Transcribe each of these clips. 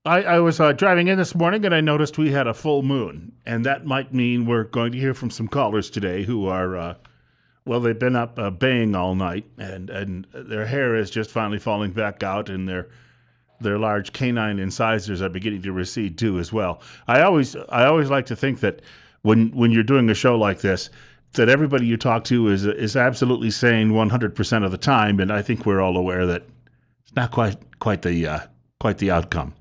I was driving in this morning and I noticed we had a full moon, and that might mean we're going to hear from some callers today who are, well, they've been up baying all night, and their hair is just finally falling back out, and their large canine incisors are beginning to recede too as well. I always like to think that when you're doing a show like this, that everybody you talk to is absolutely sane 100% of the time, and I think we're all aware that it's not quite the outcome,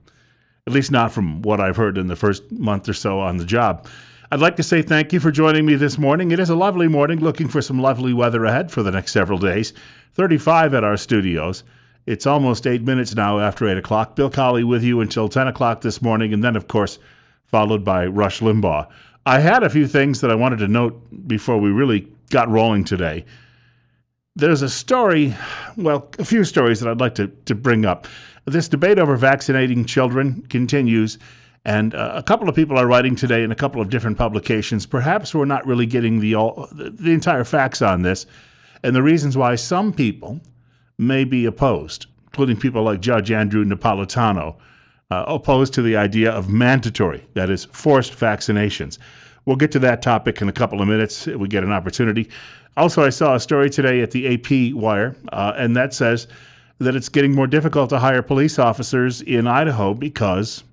at least not from what I've heard in the first month or so on the job. I'd like to say thank you for joining me this morning. It is a lovely morning, looking for some lovely weather ahead for the next several days. 35 at our studios. It's almost 8 minutes now after 8 o'clock. Bill Colley with you until 10 o'clock this morning, and then, of course, followed by Rush Limbaugh. I had a few things that I wanted to note before we really got rolling today. There's a story, well, a few stories that I'd like to bring up. This debate over vaccinating children continues, and a couple of people are writing today in a couple of different publications. Perhaps we're not really getting the entire facts on this, and the reasons why some people may be opposed, including people like Judge Andrew Napolitano, opposed to the idea of mandatory, that is, forced vaccinations. We'll get to that topic in a couple of minutes if we get an opportunity. Also, I saw a story today at the AP Wire, and that says that it's getting more difficult to hire police officers in Idaho because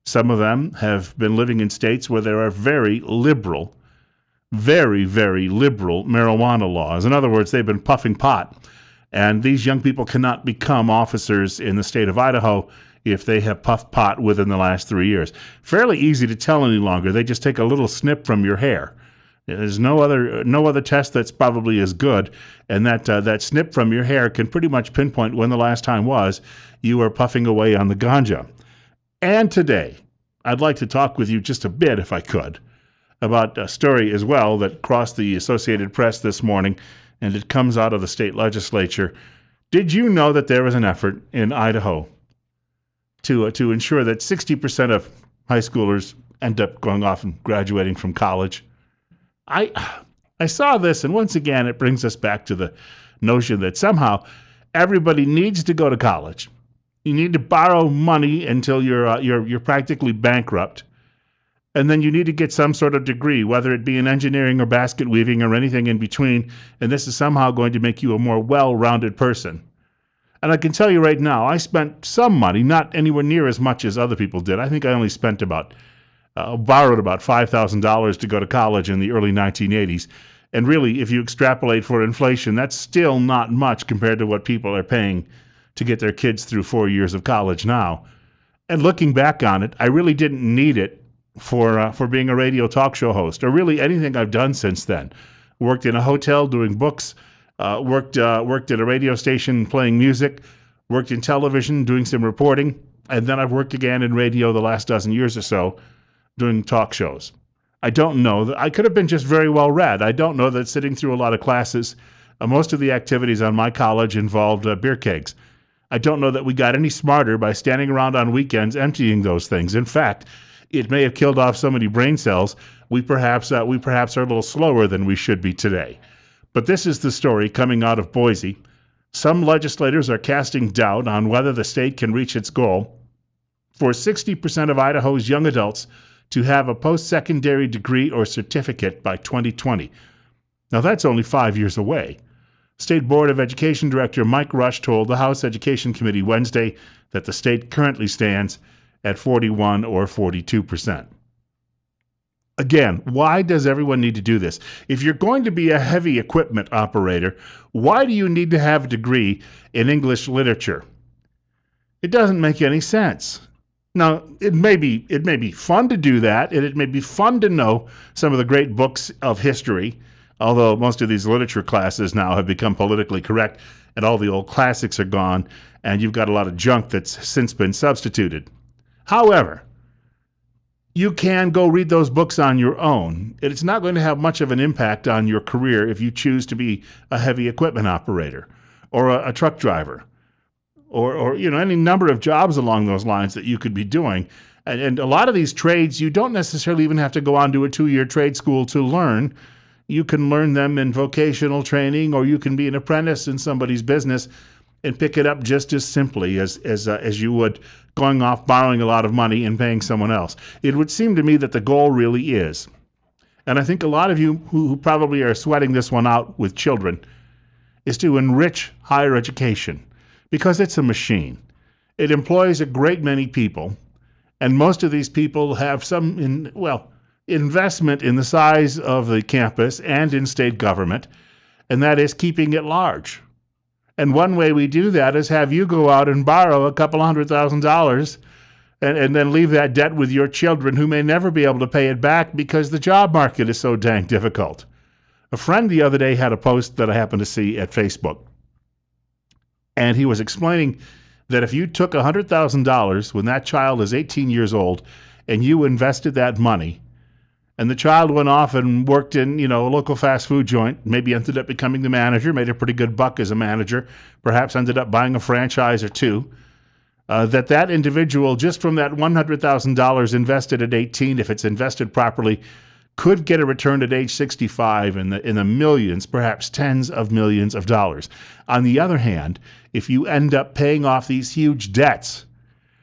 some of them have been living in states where there are very liberal marijuana laws. In other words, they've been puffing pot. And these young people cannot become officers in the state of Idaho if they have puffed pot within the last 3 years. Fairly easy to tell any longer. They just take a little snip from your hair. There's no other test that's probably as good, and that snip from your hair can pretty much pinpoint when the last time was you were puffing away on the ganja. And today, I'd like to talk with you just a bit, if I could, about a story as well that crossed the Associated Press this morning, and it comes out of the state legislature. Did you know that there was an effort in Idaho to ensure that 60% of high schoolers end up going off and graduating from college? I saw this, and once again, it brings us back to the notion that somehow everybody needs to go to college. You need to borrow money until you're practically bankrupt, and then you need to get some sort of degree, whether it be in engineering or basket weaving or anything in between, and this is somehow going to make you a more well-rounded person. And I can tell you right now, I spent some money, not anywhere near as much as other people did. I think I only spent borrowed about $5,000 to go to college in the early 1980s. And really, if you extrapolate for inflation, that's still not much compared to what people are paying to get their kids through 4 years of college now. And looking back on it, I really didn't need it for being a radio talk show host, or really anything I've done since then. Worked in a hotel doing books, worked at a radio station playing music, worked in television doing some reporting, and then I've worked again in radio the last dozen years or so doing talk shows. I don't know. I could have been just very well read. I don't know that sitting through a lot of classes, most of the activities on my college involved beer kegs. I don't know that we got any smarter by standing around on weekends emptying those things. In fact, it may have killed off so many brain cells, we perhaps are a little slower than we should be today. But this is the story coming out of Boise. Some legislators are casting doubt on whether the state can reach its goal for 60% of Idaho's young adults to have a post-secondary degree or certificate by 2020. Now, that's only 5 years away. State Board of Education Director Mike Rush told the House Education Committee Wednesday that the state currently stands at 41 or 42%. Again, why does everyone need to do this? If you're going to be a heavy equipment operator, why do you need to have a degree in English literature? It doesn't make any sense. Now, it may be fun to do that, and it may be fun to know some of the great books of history, although most of these literature classes now have become politically correct, and all the old classics are gone, and you've got a lot of junk that's since been substituted. However, you can go read those books on your own, and it's not going to have much of an impact on your career if you choose to be a heavy equipment operator or a truck driver, or any number of jobs along those lines that you could be doing. And a lot of these trades, you don't necessarily even have to go on to a 2-year trade school to learn. You can learn them in vocational training, or you can be an apprentice in somebody's business. and pick it up just as simply as you would going off borrowing a lot of money and paying someone else. It would seem to me that the goal really is, and I think a lot of you who probably are sweating this one out with children, is to enrich higher education, because it's a machine. It employs a great many people, and most of these people have some investment in the size of the campus and in state government, and that is keeping it large. And one way we do that is have you go out and borrow a couple $100,000 and then leave that debt with your children who may never be able to pay it back because the job market is so dang difficult. A friend the other day had a post that I happened to see at Facebook, and he was explaining that if you took $100,000 when that child is 18 years old and you invested that money, and the child went off and worked in, a local fast food joint, maybe ended up becoming the manager, made a pretty good buck as a manager, perhaps ended up buying a franchise or two, that individual, just from that $100,000 invested at 18, if it's invested properly, could get a return at age 65 in the millions, perhaps tens of millions of dollars. On the other hand, if you end up paying off these huge debts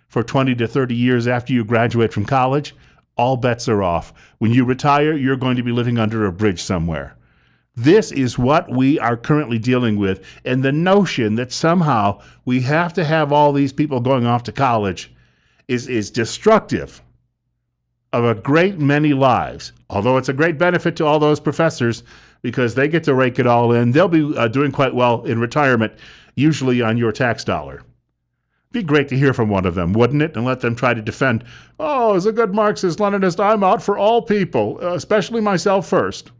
for 20 to 30 years after you graduate from college, all bets are off. When you retire, you're going to be living under a bridge somewhere. This is what we are currently dealing with, and the notion that somehow we have to have all these people going off to college is destructive of a great many lives, although it's a great benefit to all those professors because they get to rake it all in. They'll be doing quite well in retirement, usually on your tax dollar. Be great to hear from one of them, wouldn't it? And let them try to defend, as a good Marxist-Leninist, I'm out for all people, especially myself first.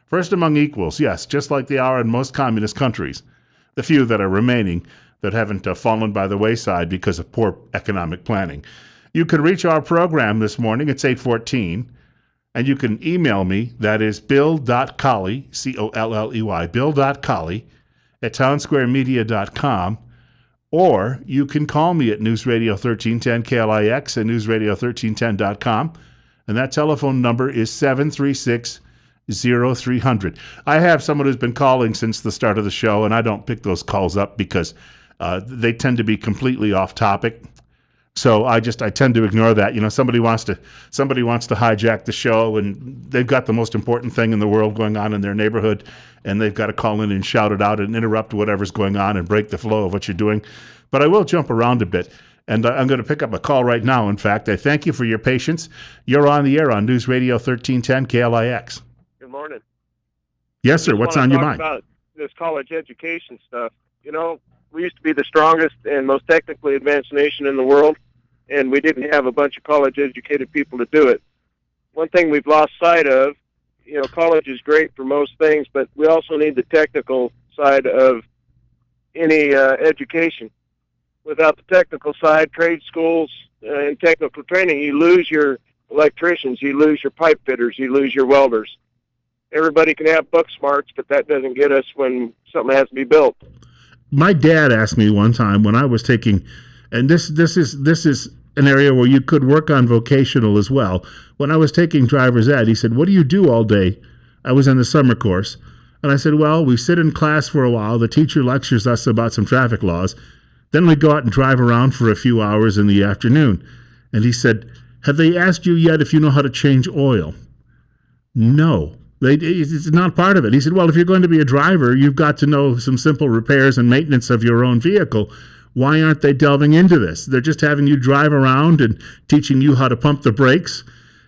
First among equals, yes, just like they are in most communist countries, the few that are remaining that haven't fallen by the wayside because of poor economic planning. You can reach our program this morning. It's 8:14, and you can email me. That is bill.colley, C-O-L-L-E-Y, bill.colley at townsquaremedia.com. Or you can call me at News Radio 1310 KLIX and newsradio1310.com, and that telephone number is 736-0300. I have someone who's been calling since the start of the show, and I don't pick those calls up because they tend to be completely off topic. So I tend to ignore that. Somebody wants to hijack the show, and they've got the most important thing in the world going on in their neighborhood, and they've got to call in and shout it out and interrupt whatever's going on and break the flow of what you're doing. But I will jump around a bit, and I'm going to pick up a call right now. In fact, I thank you for your patience. You're on the air on News Radio 1310 KLIX. Good morning. Yes, sir. What's on your mind? About this college education stuff. We used to be the strongest and most technically advanced nation in the world, and we didn't have a bunch of college-educated people to do it. One thing we've lost sight of, college is great for most things, but we also need the technical side of any education. Without the technical side, trade schools and technical training, you lose your electricians, you lose your pipe fitters, you lose your welders. Everybody can have book smarts, but that doesn't get us when something has to be built. My dad asked me one time when I was taking, and this is an area where you could work on vocational as well. When I was taking driver's ed, he said, "What do you do all day?" I was in the summer course, and I said, "Well, we sit in class for a while. The teacher lectures us about some traffic laws. Then we go out and drive around for a few hours in the afternoon." And he said, "Have they asked you yet if you know how to change oil?" No. It's not part of it. He said, "Well, if you're going to be a driver, you've got to know some simple repairs and maintenance of your own vehicle. Why aren't they delving into this? They're just having you drive around and teaching you how to pump the brakes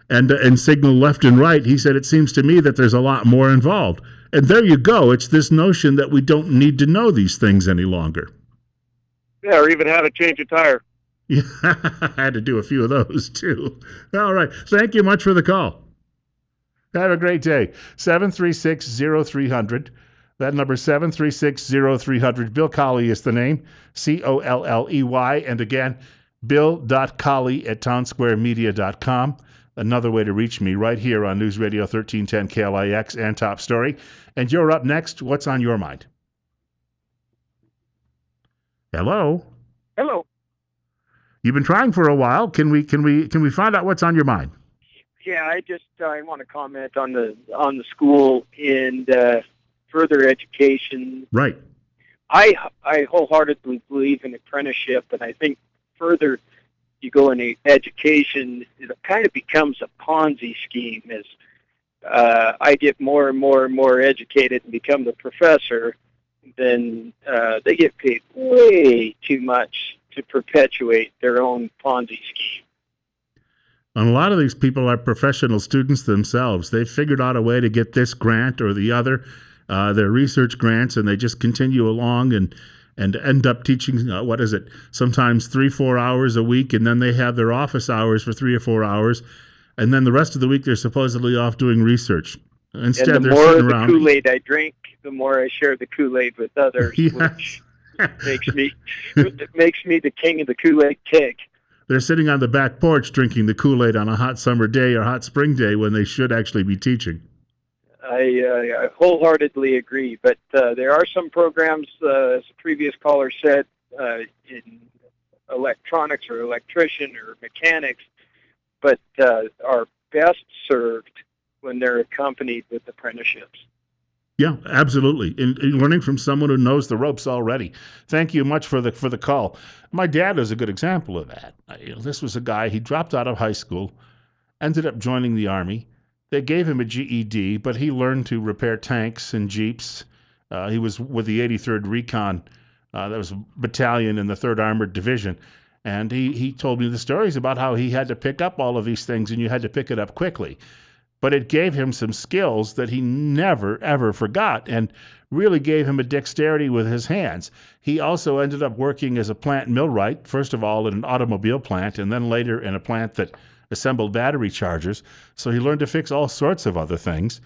and signal left and right." He said, "It seems to me that there's a lot more involved." And there you go. It's this notion that we don't need to know these things any longer. Yeah, or even how to change a tire. Yeah, I had to do a few of those too. All right. Thank you much for the call. Have a great day. 736-0300. That number, 736-0300. Bill Colley is the name, Colley. And again, bill.colley at townsquaremedia.com. Another way to reach me right here on News Radio 1310 KLIX and Top Story. And you're up next. What's on your mind? Hello? Hello. You've been trying for a while. Can we find out what's on your mind? Yeah, I want to comment on the school and further education. Right. I wholeheartedly believe in apprenticeship, and I think further you go into education, it kind of becomes a Ponzi scheme as I get more and more and more educated and become the professor, then they get paid way too much to perpetuate their own Ponzi scheme. And a lot of these people are professional students themselves. They've figured out a way to get this grant or the other, their research grants, and they just continue along and end up teaching, sometimes 3-4 hours a week, and then they have their office hours for 3 or 4 hours, and then the rest of the week they're supposedly off doing research. Instead, and the they're more sitting the around. Kool-Aid I drink, the more I share the Kool-Aid with others, Yes. which makes me the king of the Kool-Aid cake. They're sitting on the back porch drinking the Kool-Aid on a hot summer day or hot spring day when they should actually be teaching. I wholeheartedly agree, but there are some programs, as the previous caller said, in electronics or electrician or mechanics, but are best served when they're accompanied with apprenticeships. Yeah, absolutely. In learning from someone who knows the ropes already. Thank you much for the call. My dad is a good example of that. This was a guy, he dropped out of high school, ended up joining the Army. They gave him a GED, but he learned to repair tanks and Jeeps. He was with the 83rd Recon. That was a battalion in the 3rd Armored Division. And he told me the stories about how he had to pick up all of these things, and you had to pick it up quickly. But it gave him some skills that he never, ever forgot and really gave him a dexterity with his hands. He also ended up working as a plant millwright, first of all in an automobile plant, and then later in a plant that assembled battery chargers. So he learned to fix all sorts of other things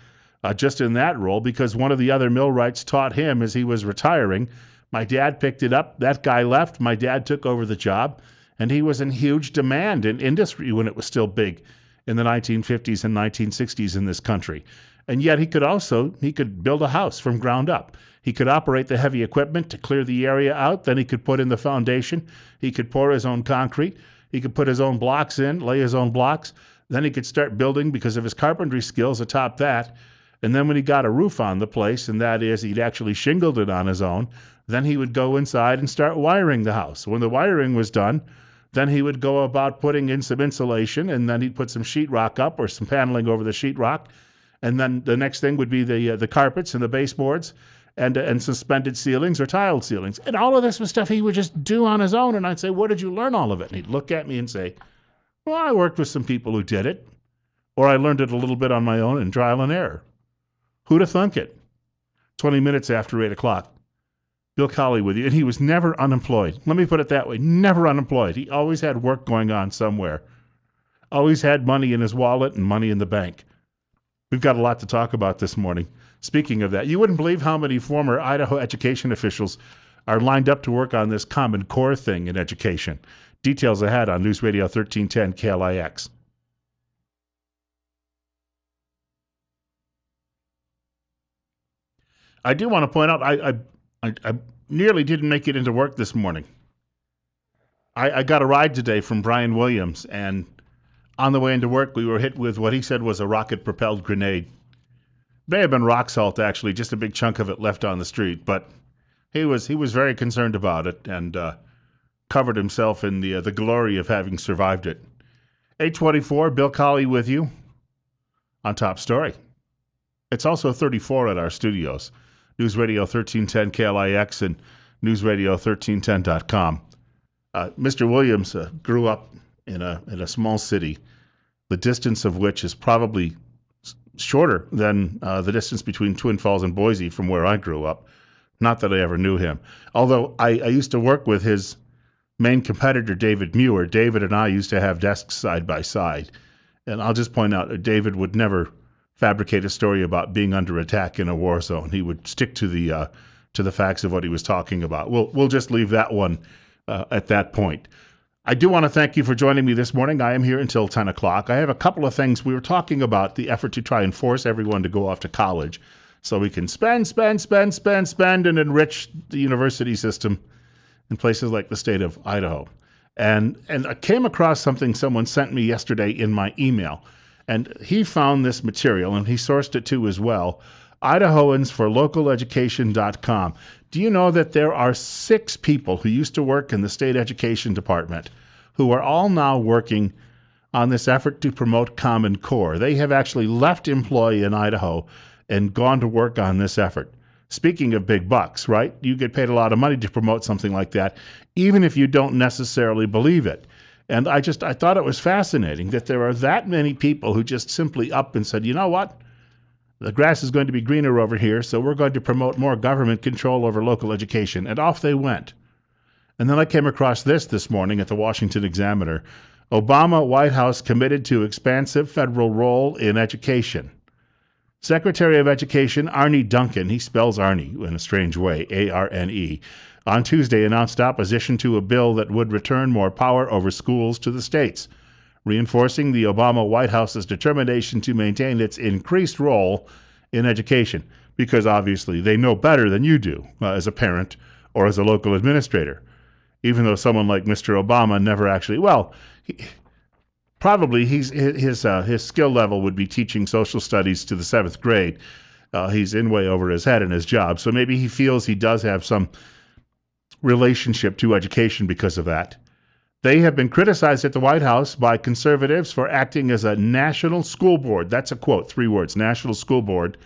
just in that role, because one of the other millwrights taught him as he was retiring. My dad picked it up. That guy left. My dad took over the job, and he was in huge demand in industry when it was still big in the 1950s and 1960s in this country. And yet he could build a house from ground up. He could operate the heavy equipment to clear the area out. Then he could put in the foundation. He could pour his own concrete. He could put his own blocks in, lay his own blocks. Then he could start building because of his carpentry skills atop that. And then when he got a roof on the place, and that is he'd actually shingled it on his own, then he would go inside and start wiring the house. When the wiring was done, then he would go about putting in some insulation, and then he'd put some sheetrock up or some paneling over the sheetrock. And then the next thing would be the carpets and the baseboards and suspended ceilings or tiled ceilings. And all of this was stuff he would just do on his own. And I'd say, where did you learn all of it? And he'd look at me and say, well, I worked with some people who did it. Or I learned it a little bit on my own in trial and error. Who'd have thunk it? 20 minutes after 8 o'clock. Bill Colley with you, and he was never unemployed. Let me put it that way, never unemployed. He always had work going on somewhere. Always had money in his wallet and money in the bank. We've got a lot to talk about this morning. Speaking of that, you wouldn't believe how many former Idaho education officials are lined up to work on this Common Core thing in education. Details ahead on News Radio 1310 KLIX. I do want to point out, I nearly didn't make it into work this morning. I got a ride today from Brian Williams, and on the way into work, we were hit with what he said was a rocket-propelled grenade. May have been rock salt, actually, just a big chunk of it left on the street, but he was very concerned about it and covered himself in the glory of having survived it. 824, Bill Colley with you on Top Story. It's also 34 at our studios. News Radio 1310 KLIX and newsradio1310.com. Mr. Williams grew up in a small city, the distance of which is probably shorter than the distance between Twin Falls and Boise from where I grew up. Not that I ever knew him. Although I used to work with his main competitor, David Muir. David and I used to have desks side by side. And I'll just point out, David would never fabricate a story about being under attack in a war zone. He would stick to the facts of what he was talking about. We'll just leave that one at that point. I do want to thank you for joining me this morning. I am here until 10 o'clock. I have a couple of things. We were talking about the effort to try and force everyone to go off to college so we can spend, and enrich the university system in places like the state of Idaho. And I came across something someone sent me yesterday in my email. And he found this material, and he sourced it too as well, IdahoansforLocalEducation.com. Do you know that there are 6 people who used to work in the state education department who are all now working on this effort to promote Common Core? They have actually left employ in Idaho and gone to work on this effort. Speaking of big bucks, right? You get paid a lot of money to promote something like that, even if you don't necessarily believe it. And I thought it was fascinating that there are that many people who just simply up and said, you know what? The grass is going to be greener over here, so we're going to promote more government control over local education. And off they went. And then I came across this morning at the Washington Examiner. Obama White House committed to expansive federal role in education. Secretary of Education Arne Duncan, he spells Arne in a strange way, A-R-N-E, on Tuesday announced opposition to a bill that would return more power over schools to the states, reinforcing the Obama White House's determination to maintain its increased role in education, because obviously they know better than you do as a parent or as a local administrator, even though someone like Mr. Obama never actually, probably his skill level would be teaching social studies to the 7th grade. He's in way over his head in his job, so maybe he feels he does have some relationship to education because of that. They have been criticized at the White House by conservatives for acting as a national school board. That's a quote, 3 words, national school board,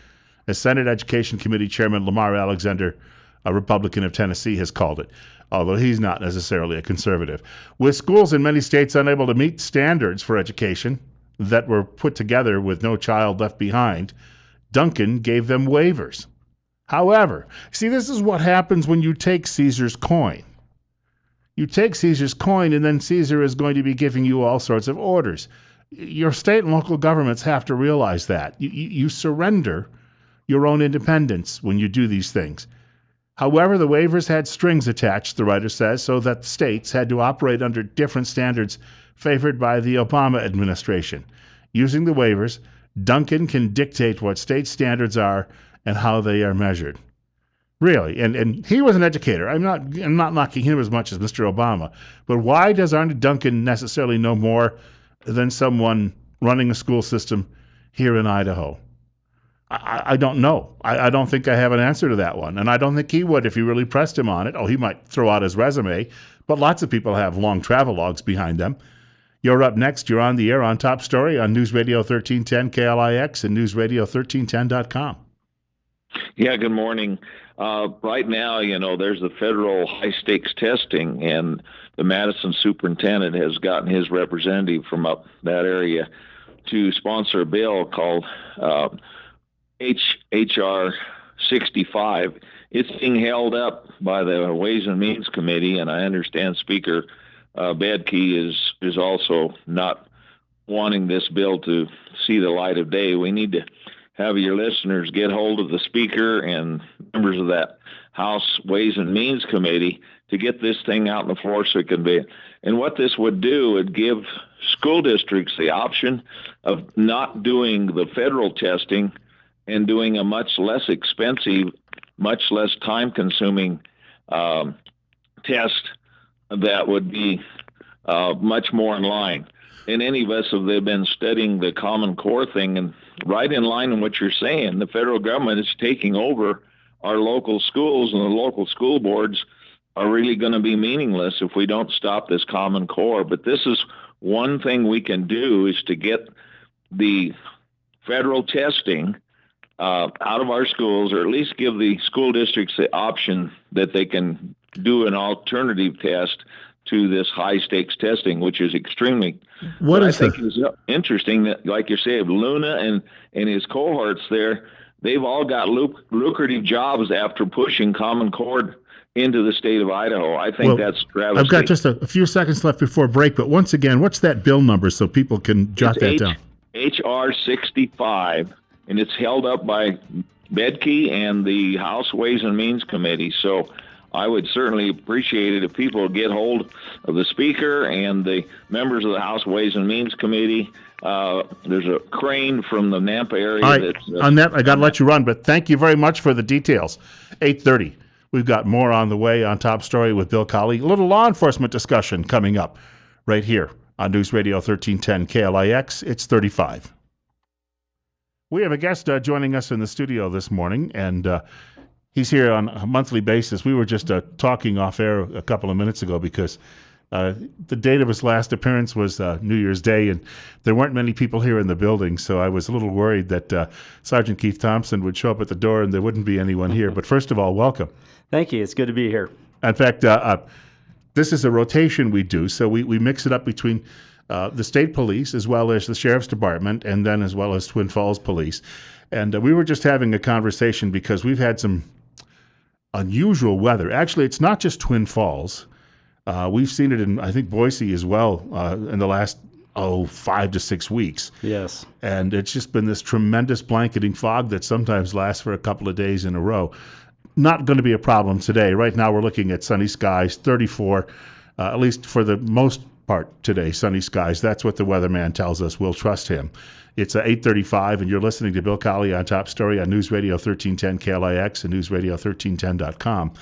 as Senate Education Committee Chairman Lamar Alexander, a Republican of Tennessee, has called it, although he's not necessarily a conservative. With schools in many states unable to meet standards for education that were put together with No Child Left Behind, Duncan gave them waivers. However, see, this is what happens when you take Caesar's coin. You take Caesar's coin, and then Caesar is going to be giving you all sorts of orders. Your state and local governments have to realize that. You surrender your own independence when you do these things. However, the waivers had strings attached, the writer says, so that states had to operate under different standards favored by the Obama administration. Using the waivers, Duncan can dictate what state standards are and how they are measured. Really, and he was an educator. I'm not knocking him as much as Mr. Obama, but why does Arne Duncan necessarily know more than someone running a school system here in Idaho? I don't know. I don't think I have an answer to that one, and I don't think he would if you really pressed him on it. Oh, he might throw out his resume, but lots of people have long travel logs behind them. You're up next. You're on the air on Top Story on News Radio 1310 KLIX and newsradio1310.com. Yeah, good morning. Right now, there's the federal high-stakes testing, and the Madison superintendent has gotten his representative from up that area to sponsor a bill called HR 65. It's being held up by the Ways and Means Committee, and I understand Speaker Bedke is also not wanting this bill to see the light of day. We need to have your listeners get hold of the Speaker and members of that House Ways and Means Committee to get this thing out on the floor so it can be. And what this would do would give school districts the option of not doing the federal testing and doing a much less expensive, much less time-consuming test that would be much more in line. And any of us have been studying the Common Core thing, and right in line in what you're saying, the federal government is taking over our local schools, and the local school boards are really going to be meaningless if we don't stop this Common Core. But this is one thing we can do, is to get the federal testing out of our schools, or at least give the school districts the option that they can do an alternative test to this high-stakes testing, which is extremely. I think is interesting that, like you say, Luna and his cohorts there, they've all got lucrative jobs after pushing Common Core into the state of Idaho. I think that's travesty. I've got just a few seconds left before break, but once again, what's that bill number so people can jot that down? HR 65, and it's held up by Bedke and the House Ways and Means Committee. So I would certainly appreciate it if people get hold of the Speaker and the members of the House Ways and Means Committee. There's a crane from the Nampa area. All right, on that, I got to let you run, but thank you very much for the details. 8:30. We've got more on the way on Top Story with Bill Colley. A little law enforcement discussion coming up right here on News Radio 1310 KLIX. It's 35. We have a guest joining us in the studio this morning, and he's here on a monthly basis. We were just talking off air a couple of minutes ago because the date of his last appearance was New Year's Day, and there weren't many people here in the building, so I was a little worried that Sergeant Keith Thompson would show up at the door and there wouldn't be anyone here. But first of all, welcome. Thank you. It's good to be here. In fact, this is a rotation we do, so we mix it up between the state police as well as the sheriff's department, and then as well as Twin Falls Police. And we were just having a conversation because we've had some unusual weather. Actually, it's not just Twin Falls. We've seen it in, I think, Boise as well in the last, 5 to 6 weeks. Yes. And it's just been this tremendous blanketing fog that sometimes lasts for a couple of days in a row. Not going to be a problem today. Right now we're looking at sunny skies, 34, at least for the most part today, sunny skies. That's what the weatherman tells us. We'll trust him. It's 8:35, and you're listening to Bill Colley on Top Story on News Radio 1310 KLIX and newsradio1310.com.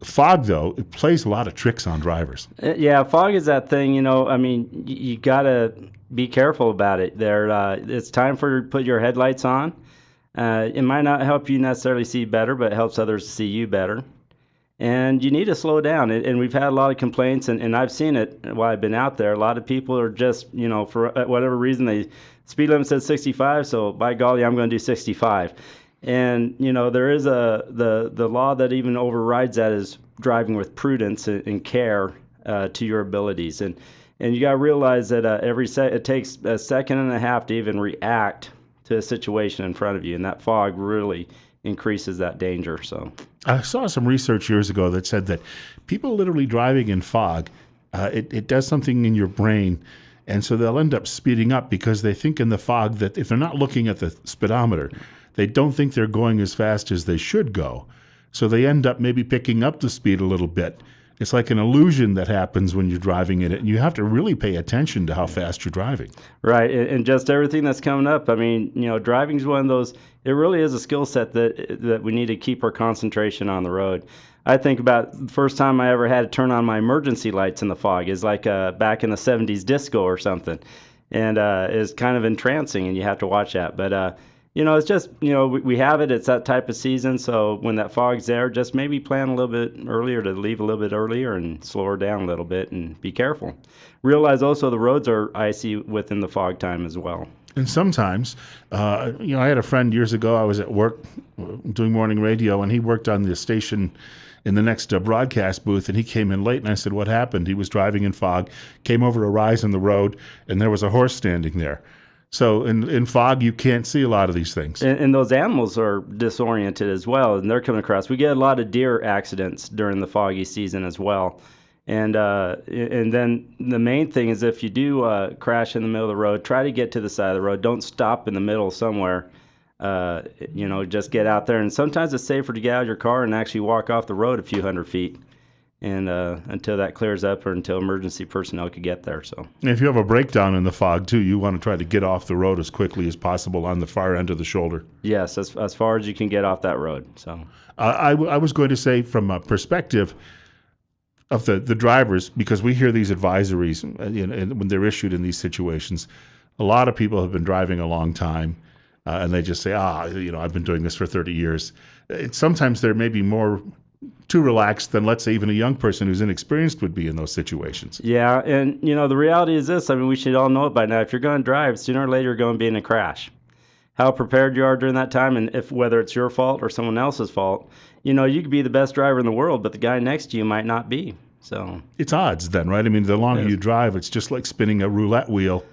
Fog, though, it plays a lot of tricks on drivers. Yeah, fog is that thing, I mean, you got to be careful about it. It's time to put your headlights on. It might not help you necessarily see better, but it helps others see you better. And you need to slow down. And we've had a lot of complaints, and I've seen it while I've been out there. A lot of people are just, for whatever reason, the speed limit says 65, so by golly, I'm going to do 65. And, there is the law that even overrides that is driving with prudence and care to your abilities. And you got to realize that it takes a second and a half to even react to a situation in front of you, and that fog really increases that danger. So I saw some research years ago that said that people literally driving in fog, it does something in your brain, and so they'll end up speeding up because they think in the fog that if they're not looking at the speedometer, they don't think they're going as fast as they should go. So they end up maybe picking up the speed a little bit. It's like an illusion that happens when you're driving in it, and you have to really pay attention to how fast you're driving. Right, and just everything that's coming up. I mean, driving is one of those, it really is a skill set that we need to keep our concentration on the road. I think about the first time I ever had to turn on my emergency lights in the fog is like back in the 70s disco or something. And it's kind of entrancing, and you have to watch that. But it's just, we have it. It's that type of season. So when that fog's there, just maybe plan a little bit earlier to leave a little bit earlier and slow her down a little bit and be careful. Realize also the roads are icy within the fog time as well. And sometimes, I had a friend years ago. I was at work doing morning radio, and he worked on the station in the next broadcast booth, and he came in late, and I said, what happened? He was driving in fog, came over a rise in the road, and there was a horse standing there. So in fog, you can't see a lot of these things. And those animals are disoriented as well, and they're coming across. We get a lot of deer accidents during the foggy season as well. And then the main thing is if you do crash in the middle of the road, try to get to the side of the road. Don't stop in the middle somewhere. Just get out there. And sometimes it's safer to get out of your car and actually walk off the road a few hundred feet. And until that clears up or until emergency personnel could get there. So if you have a breakdown in the fog, too, you want to try to get off the road as quickly as possible on the far end of the shoulder. Yes, as far as you can get off that road. So I was going to say from a perspective of the drivers, because we hear these advisories and when they're issued in these situations, a lot of people have been driving a long time, and they just say, I've been doing this for 30 years. Sometimes there may be more too relaxed than, let's say, even a young person who's inexperienced would be in those situations. Yeah, and the reality is this. I mean, we should all know it by now. If you're going to drive, sooner or later you're going to be in a crash. How prepared you are during that time, and whether it's your fault or someone else's fault, you could be the best driver in the world, but the guy next to you might not be. So it's odds then, right? I mean, the longer you drive, it's just like spinning a roulette wheel.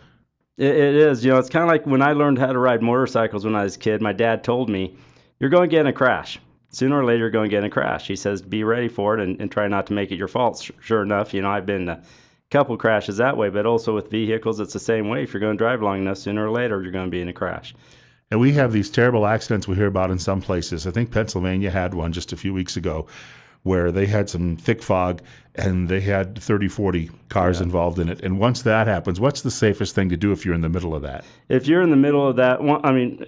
It is. It's kind of like when I learned how to ride motorcycles when I was a kid, my dad told me, you're going to get in a crash. Sooner or later, you're going to get in a crash. He says, be ready for it and try not to make it your fault. Sure enough, I've been a couple crashes that way, but also with vehicles, it's the same way. If you're going to drive long enough, sooner or later, you're going to be in a crash. And we have these terrible accidents we hear about in some places. I think Pennsylvania had one just a few weeks ago where they had some thick fog and they had 30, 40 cars involved in it. And once that happens, what's the safest thing to do if you're in the middle of that? If you're in the middle of that,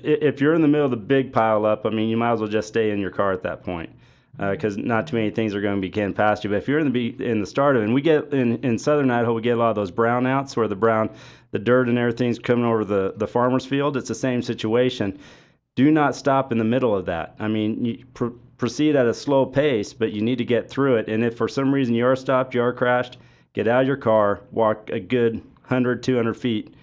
if you're in the middle of the big pile up, you might as well just stay in your car at that point. because not too many things are going to be getting past you. But if you're in the start of it, and we get in southern Idaho, we get a lot of those brownouts where the dirt and everything's coming over the farmer's field. It's the same situation. Do not stop in the middle of that. I mean, you proceed at a slow pace, but you need to get through it. And if for some reason you are stopped, you are crashed, get out of your car, walk a good 100, 200 feet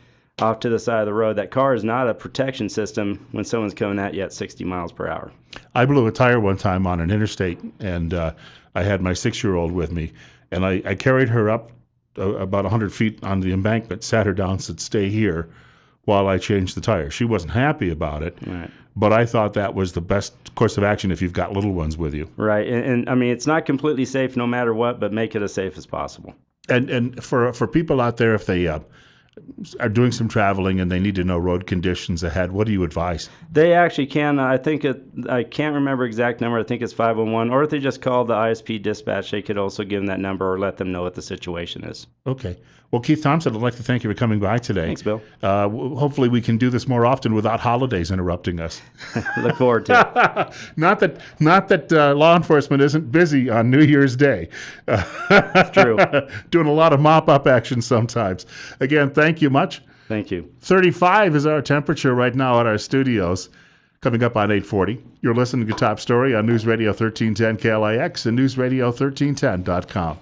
off to the side of the road. That car is not a protection system when someone's coming at you at 60 miles per hour. I blew a tire one time on an interstate, and I had my 6-year-old with me, and I carried her up about 100 feet on the embankment, sat her down, said, "Stay here while I change the tire." She wasn't happy about it, Right. but I thought that was the best course of action if you've got little ones with you. Right. And I mean, it's not completely safe no matter what, but make it as safe as possible. And for people out there, if they are doing some traveling and they need to know road conditions ahead, what do you advise? They actually can. I can't remember exact number. I think it's 511. Or if they just call the ISP dispatch, they could also give them that number or let them know what the situation is. Okay. Well, Keith Thompson, I'd like to thank you for coming by today. Thanks, Bill. Hopefully we can do this more often without holidays interrupting us. Look forward to it. Not that law enforcement isn't busy on New Year's Day. It's true. Doing a lot of mop-up action sometimes. Again, thank you much. Thank you. 35 is our temperature right now at our studios. Coming up on 8:40. You're listening to Top Story on News Radio 1310 KLIX and newsradio1310.com.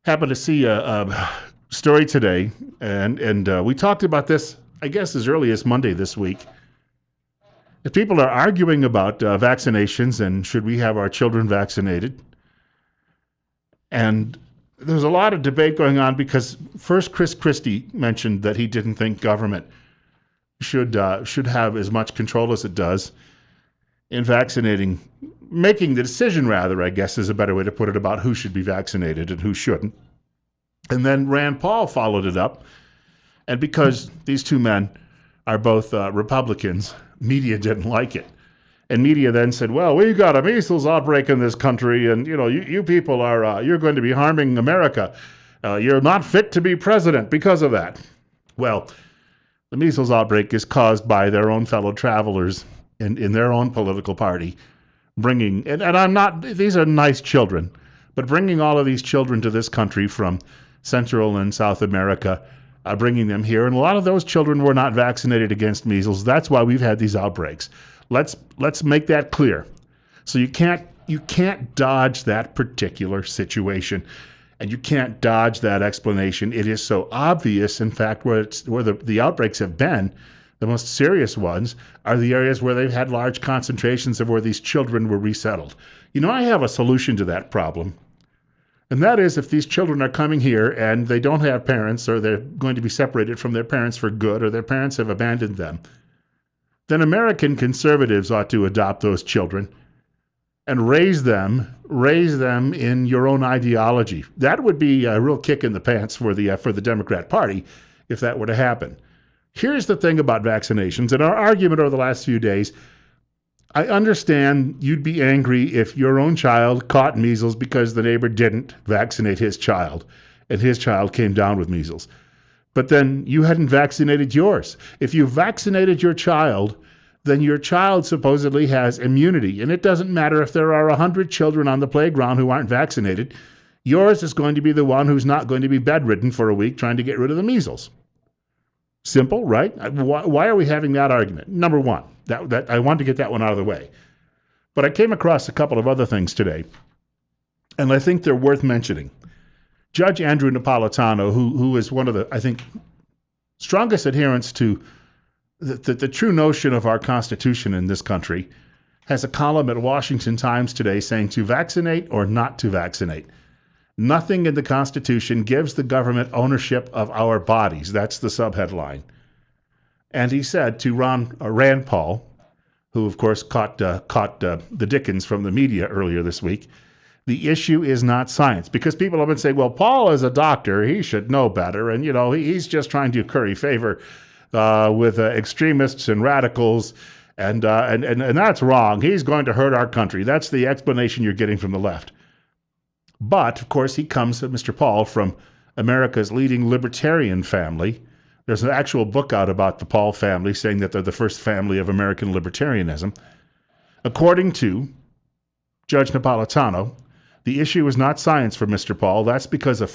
Happened to see a story today, and we talked about this, I guess, as early as Monday this week. If people are arguing about vaccinations and should we have our children vaccinated, and there's a lot of debate going on because first Chris Christie mentioned that he didn't think government should have as much control as it does in vaccinating, making the decision, rather, I guess is a better way to put it, about who should be vaccinated and who shouldn't. And then Rand Paul followed it up. And because these two men are both Republicans, media didn't like it. And media then said, well, we got a measles outbreak in this country, and you people are you're going to be harming America. You're not fit to be president because of that. Well, the measles outbreak is caused by their own fellow travelers in their own political party, bringing, and I'm not, these are nice children, but bringing all of these children to this country from Central and South America, bringing them here, and a lot of those children were not vaccinated against measles. That's why we've had these outbreaks. Let's make that clear. So you can't dodge that particular situation, and you can't dodge that explanation. It is so obvious. In fact, where the outbreaks have been, the most serious ones are the areas where they've had large concentrations of where these children were resettled. I have a solution to that problem. And that is, if these children are coming here and they don't have parents, or they're going to be separated from their parents for good, or their parents have abandoned them, then American conservatives ought to adopt those children and raise them in your own ideology. That would be a real kick in the pants for the Democrat Party if that were to happen. Here's the thing about vaccinations. In our argument over the last few days, I understand you'd be angry if your own child caught measles because the neighbor didn't vaccinate his child, and his child came down with measles. But then you hadn't vaccinated yours. If you vaccinated your child, then your child supposedly has immunity. And it doesn't matter if there are 100 children on the playground who aren't vaccinated. Yours is going to be the one who's not going to be bedridden for a week trying to get rid of the measles. Simple, right? Why are we having that argument? Number one, that I wanted to get that one out of the way. But I came across a couple of other things today, and I think they're worth mentioning. Judge Andrew Napolitano, who is one of the, I think, strongest adherents to the true notion of our Constitution in this country, has a column at Washington Times today saying to vaccinate or not to vaccinate. Nothing in the Constitution gives the government ownership of our bodies. That's the subheadline. And he said to Rand Paul, who of course caught the Dickens from the media earlier this week, the issue is not science. Because people have been saying, well, Paul is a doctor, he should know better, and he's just trying to curry favor with extremists and radicals, and that's wrong. He's going to hurt our country. That's the explanation you're getting from the left. But, of course, he comes, Mr. Paul, from America's leading libertarian family. There's an actual book out about the Paul family saying that they're the first family of American libertarianism. According to Judge Napolitano, the issue is not science for Mr. Paul. That's because in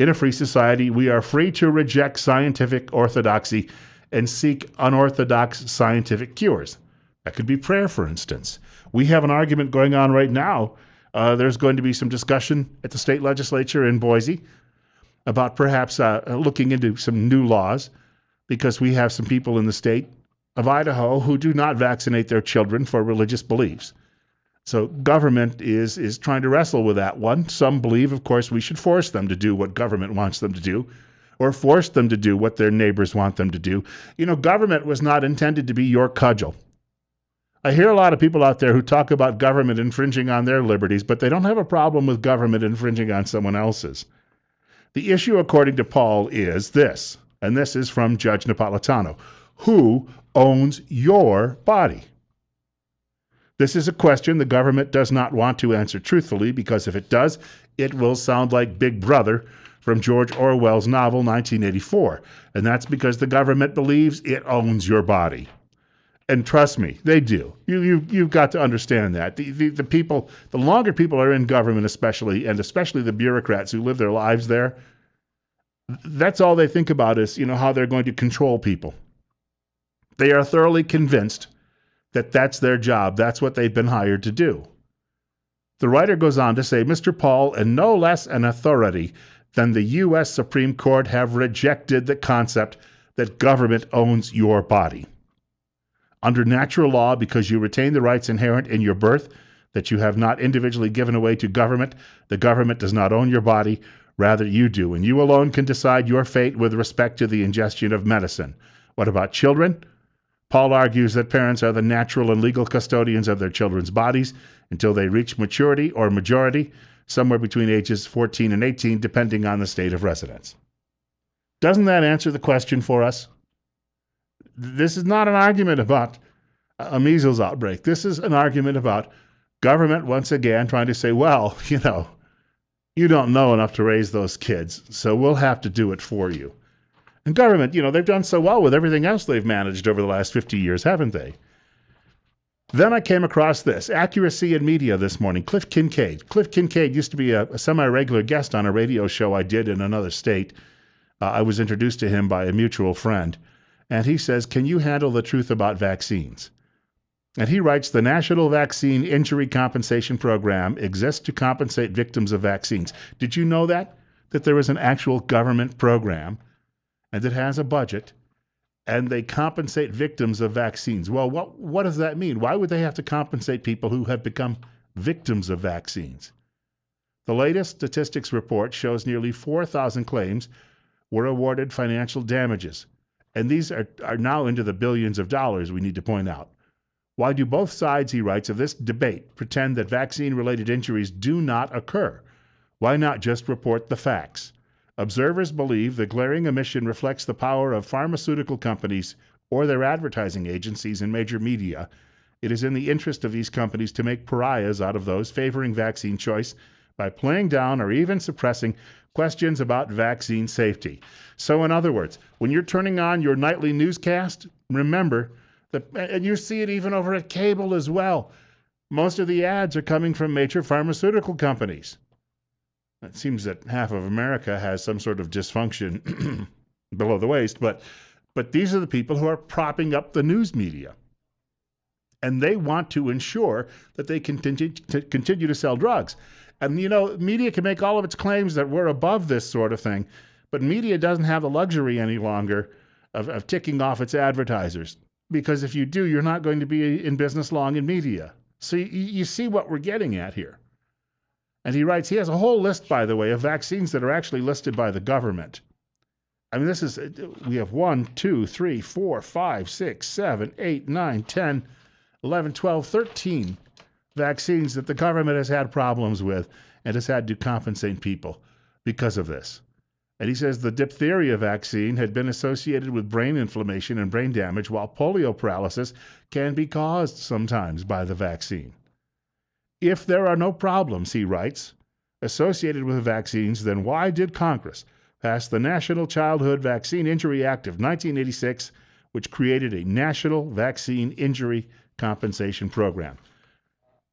a free society, we are free to reject scientific orthodoxy and seek unorthodox scientific cures. That could be prayer, for instance. We have an argument going on right now. There's going to be some discussion at the state legislature in Boise about perhaps looking into some new laws, because we have some people in the state of Idaho who do not vaccinate their children for religious beliefs. So government is trying to wrestle with that one. Some believe, of course, we should force them to do what government wants them to do, or force them to do what their neighbors want them to do. You know, government was not intended to be your cudgel. I hear a lot of people out there who talk about government infringing on their liberties, but they don't have a problem with government infringing on someone else's. The issue, according to Paul, is this, and this is from Judge Napolitano. Who owns your body? This is a question the government does not want to answer truthfully, because if it does, it will sound like Big Brother from George Orwell's novel 1984. And that's because the government believes it owns your body. And trust me, they do. You've got to understand that. The people, the longer people are in government especially, and especially the bureaucrats who live their lives there, that's all they think about is, how they're going to control people. They are thoroughly convinced that that's their job. That's what they've been hired to do. The writer goes on to say, Mr. Paul, and no less an authority than the U.S. Supreme Court, have rejected the concept that government owns your body. Under natural law, because you retain the rights inherent in your birth that you have not individually given away to government, the government does not own your body, rather you do, and you alone can decide your fate with respect to the ingestion of medicine. What about children? Paul argues that parents are the natural and legal custodians of their children's bodies until they reach maturity or majority, somewhere between ages 14 and 18, depending on the state of residence. Doesn't that answer the question for us? This is not an argument about a measles outbreak. This is an argument about government once again trying to say, well, you don't know enough to raise those kids, so we'll have to do it for you. And government, they've done so well with everything else they've managed over the last 50 years, haven't they? Then I came across this, Accuracy in Media this morning, Cliff Kincaid. Cliff Kincaid used to be a semi-regular guest on a radio show I did in another state. I was introduced to him by a mutual friend. And he says, can you handle the truth about vaccines? And he writes, the National Vaccine Injury Compensation Program exists to compensate victims of vaccines. Did you know that? That there is an actual government program, and it has a budget, and they compensate victims of vaccines. Well, what does that mean? Why would they have to compensate people who have become victims of vaccines? The latest statistics report shows nearly 4,000 claims were awarded financial damages. And these are now into the billions of dollars, we need to point out. Why do both sides, he writes, of this debate pretend that vaccine-related injuries do not occur? Why not just report the facts? Observers believe the glaring omission reflects the power of pharmaceutical companies or their advertising agencies in major media. It is in the interest of these companies to make pariahs out of those favoring vaccine choice by playing down or even suppressing questions about vaccine safety. So in other words, when you're turning on your nightly newscast, remember that, and you see it even over at cable as well, most of the ads are coming from major pharmaceutical companies. It seems that half of America has some sort of dysfunction below the waist, but these are the people who are propping up the news media. And they want to ensure that they continue to sell drugs. And, media can make all of its claims that we're above this sort of thing, but media doesn't have the luxury any longer of ticking off its advertisers. Because if you do, you're not going to be in business long in media. So you see what we're getting at here. And he writes, he has a whole list, by the way, of vaccines that are actually listed by the government. I mean, we have 1, 2, 3, 4, 5, 6, 7, 8, 9, 10, 11, 12, 13 vaccines that the government has had problems with and has had to compensate people because of this. And he says the diphtheria vaccine had been associated with brain inflammation and brain damage, while polio paralysis can be caused sometimes by the vaccine. If there are no problems, he writes, associated with vaccines, then why did Congress pass the National Childhood Vaccine Injury Act of 1986, which created a National Vaccine Injury compensation program.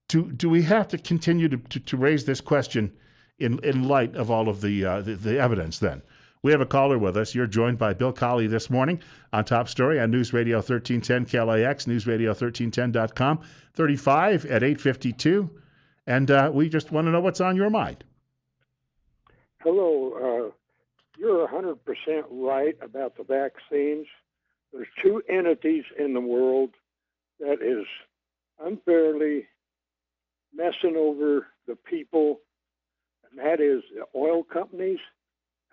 Do we have to continue to raise this question in light of all of the evidence then? We have a caller with us. You're joined by Bill Colley this morning on Top Story on News Radio 1310 KLAX, newsradio1310.com, 35 at 8:52. And we just want to know what's on your mind. Hello. You're 100% right about the vaccines. There's two entities in the world that is unfairly messing over the people, and that is the oil companies,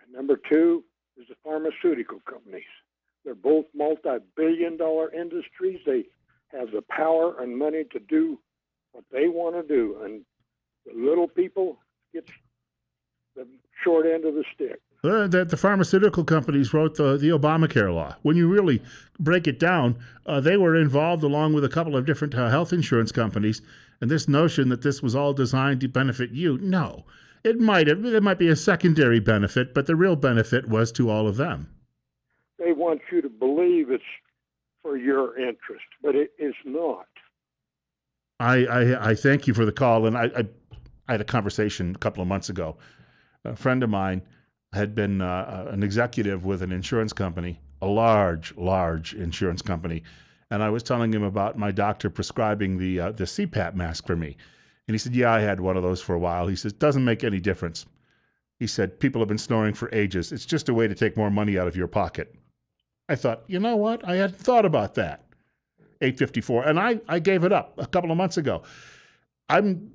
and number two is the pharmaceutical companies. They're both multi-billion-dollar industries. They have the power and money to do what they want to do, and the little people get the short end of the stick. The pharmaceutical companies wrote the Obamacare law. When you really break it down, they were involved along with a couple of different health insurance companies, and this notion that this was all designed to benefit you, no. It might be a secondary benefit, but the real benefit was to all of them. They want you to believe it's for your interest, but it is not. I thank you for the call, and I had a conversation a couple of months ago. A friend of mine had been an executive with an insurance company, a large insurance company, and I was telling him about my doctor prescribing the CPAP mask for me. And he said, yeah, I had one of those for a while. He says, doesn't make any difference. He said, people have been snoring for ages. It's just a way to take more money out of your pocket. I thought, you know what? I hadn't thought about that. 8:54, and I gave it up a couple of months ago. I'm